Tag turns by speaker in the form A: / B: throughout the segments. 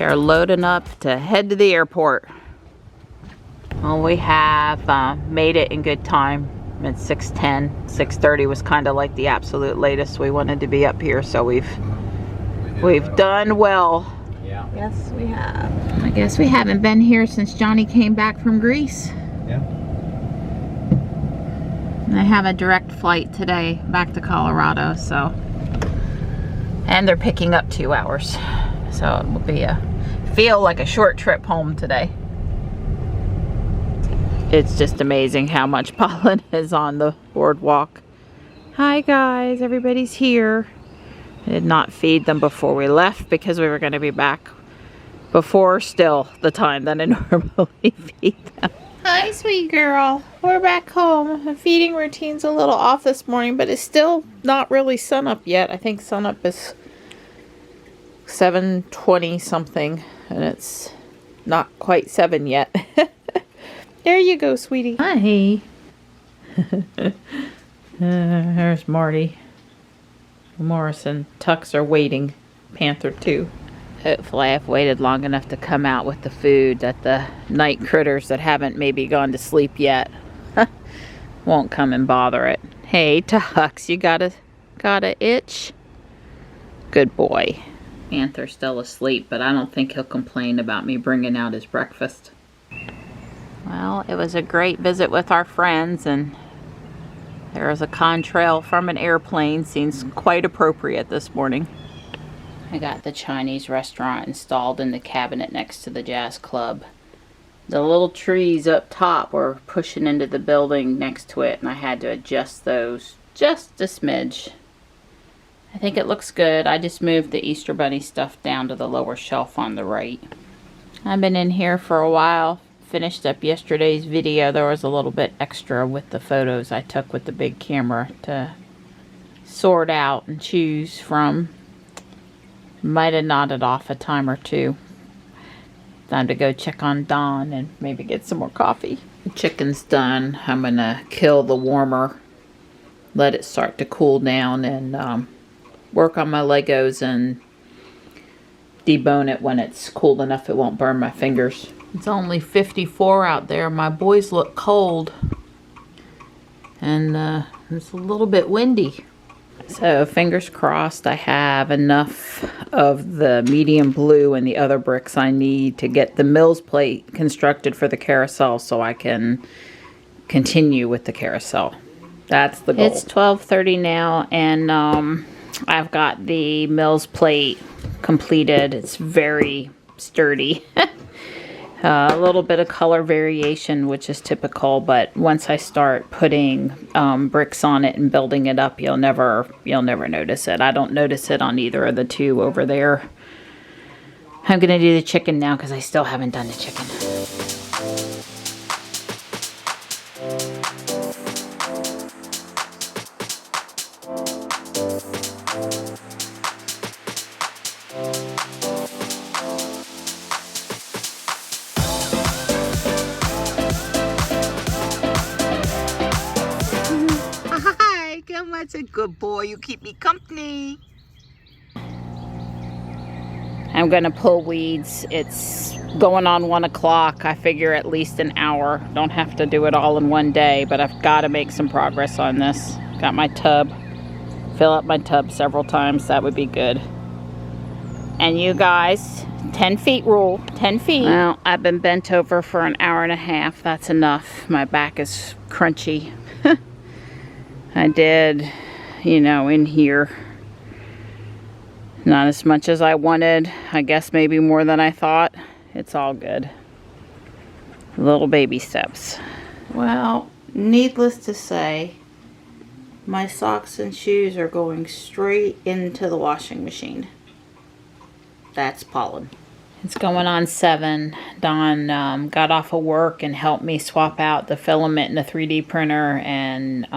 A: are loading up to head to the airport. Well, we have made it in good time. It's 6:10. 6:30 was kind of like the absolute latest we wanted to be up here, so we've done well.
B: Yeah.
A: Yes, we have. I guess we haven't been here since Johnny came back from Greece.
B: Yeah.
A: They have a direct flight today back to Colorado, so. And they're picking up 2 hours. So it will be feel like a short trip home today. It's just amazing how much pollen is on the boardwalk. Hi guys, everybody's here. I did not feed them before we left because we were going to be back before still the time that I normally feed them. Hi, sweet girl. We're back home. The feeding routine's a little off this morning, but it's still not really sunup yet. I think sunup is 7:20 something, and it's not quite 7 yet. There you go, sweetie. Hi. There's Marty. Morris and Tux are waiting. Panther too. Hopefully I've waited long enough to come out with the food that the night critters that haven't maybe gone to sleep yet won't come and bother it. Hey Tux, you got a itch? Good boy. Panther's still asleep, but I don't think he'll complain about me bringing out his breakfast. Well, it was a great visit with our friends, and there is a contrail from an airplane. Seems quite appropriate this morning. I got the Chinese restaurant installed in the cabinet next to the jazz club. The little trees up top were pushing into the building next to it, and I had to adjust those just a smidge. I think it looks good. I just moved the Easter Bunny stuff down to the lower shelf on the right. I've been in here for a while. Finished up yesterday's video. There was a little bit extra with the photos I took with the big camera to sort out and choose from. Might have nodded off a time or two. Time to go check on Dawn and maybe get some more coffee. The chicken's done. I'm gonna kill the warmer, let it start to cool down, and work on my Legos and debone it when it's cool enough it won't burn my fingers. It's only 54 out there. My boys look cold. And it's a little bit windy. So fingers crossed I have enough of the medium blue and the other bricks I need to get the Mills plate constructed for the carousel so I can continue with the carousel. That's the goal. It's 12:30 now, and I've got the Mills plate completed. It's very sturdy. A little bit of color variation, which is typical, but once I start putting bricks on it and building it up, you'll never notice it. I don't notice it on either of the two over there. I'm gonna do the chicken now because I still haven't done the chicken. That's a good boy. You keep me company. I'm gonna pull weeds. It's going on 1 o'clock. I figure at least an hour. Don't have to do it all in one day, but I've got to make some progress on this. Got my tub. Fill up my tub several times. That would be good. And you guys, 10 feet rule. 10 feet. Well, I've been bent over for an hour and a half. That's enough. My back is crunchy. I did, you know, in here. Not as much as I wanted. I guess maybe more than I thought. It's all good. Little baby steps. Well, needless to say, my socks and shoes are going straight into the washing machine. That's pollen. It's going on 7. Dawn got off of work and helped me swap out the filament in the 3D printer, and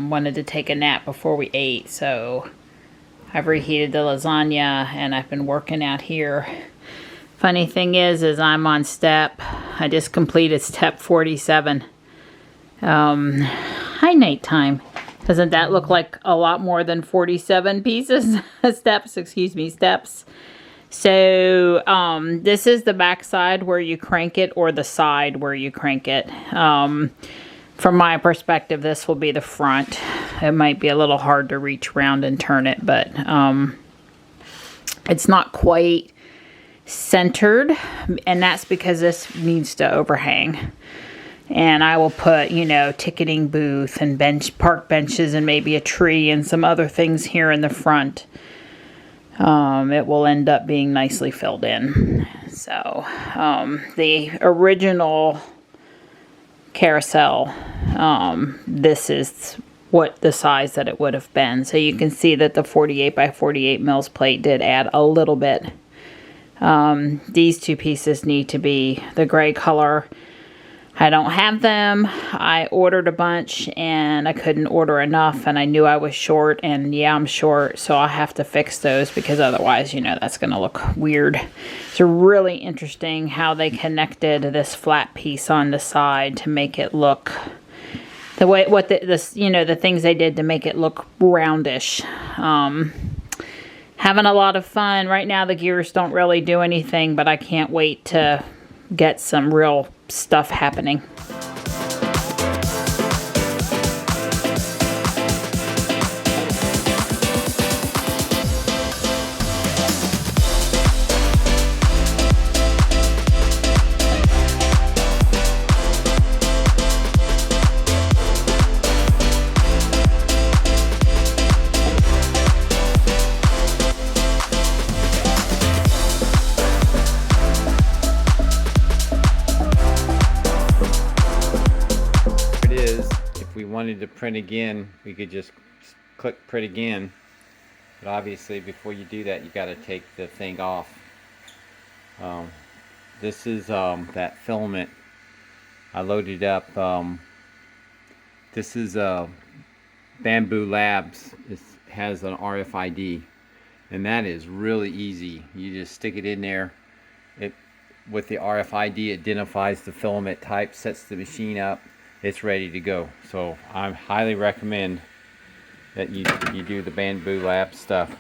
A: wanted to take a nap before we ate, so I've reheated the lasagna and I've been working out here. Funny thing is I'm on I just completed step 47. Hi, nighttime. Doesn't that look like a lot more than 47 pieces? Steps. So this is the back side where you crank it, or the side where you crank it. From my perspective, this will be the front. It might be a little hard to reach around and turn it, but it's not quite centered, and that's because this needs to overhang. And I will put, you know, ticketing booth and park benches and maybe a tree and some other things here in the front. It will end up being nicely filled in. So the original Carousel, this is what the size that it would have been. So you can see that the 48 by 48 mils plate did add a little bit. These two pieces need to be the gray color. I don't have them. I ordered a bunch and I couldn't order enough, and I knew I was short, and yeah, I'm short, so I'll have to fix those because otherwise, you know, that's going to look weird. It's really interesting how they connected this flat piece on the side to make it look the way, you know, the things they did to make it look roundish. Having a lot of fun. Right now the gears don't really do anything, but I can't wait to get some real stuff happening.
B: Wanted to print again, we could just click print again, but obviously before you do that you got to take the thing off. This is that filament I loaded up. This is Bamboo Labs. It has an RFID, and that is really easy. You just stick it in there. With the RFID, it identifies the filament type, sets the machine up. It's ready to go. So I highly recommend that you do the Bamboo Lab stuff.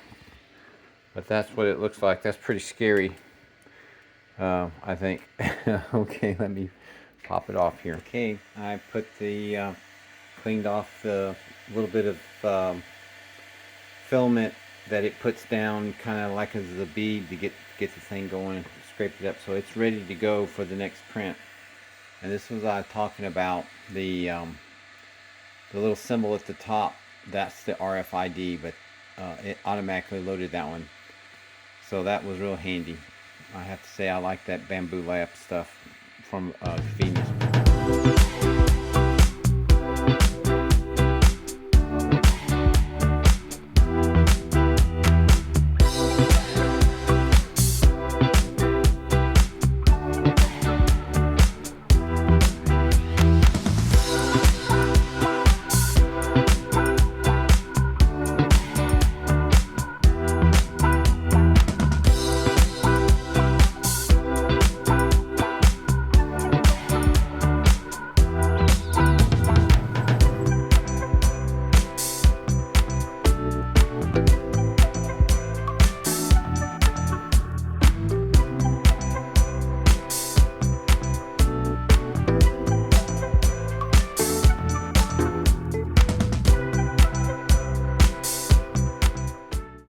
B: But that's what it looks like. That's pretty scary, I think. Okay, let me pop it off here. Okay, I put the cleaned off the little bit of filament that it puts down, kind of like as a bead to get the thing going. Scraped it up, so it's ready to go for the next print. And this was talking about the little symbol at the top. That's the RFID, but it automatically loaded that one. So that was real handy. I have to say I like that Bamboo Lab stuff from the female.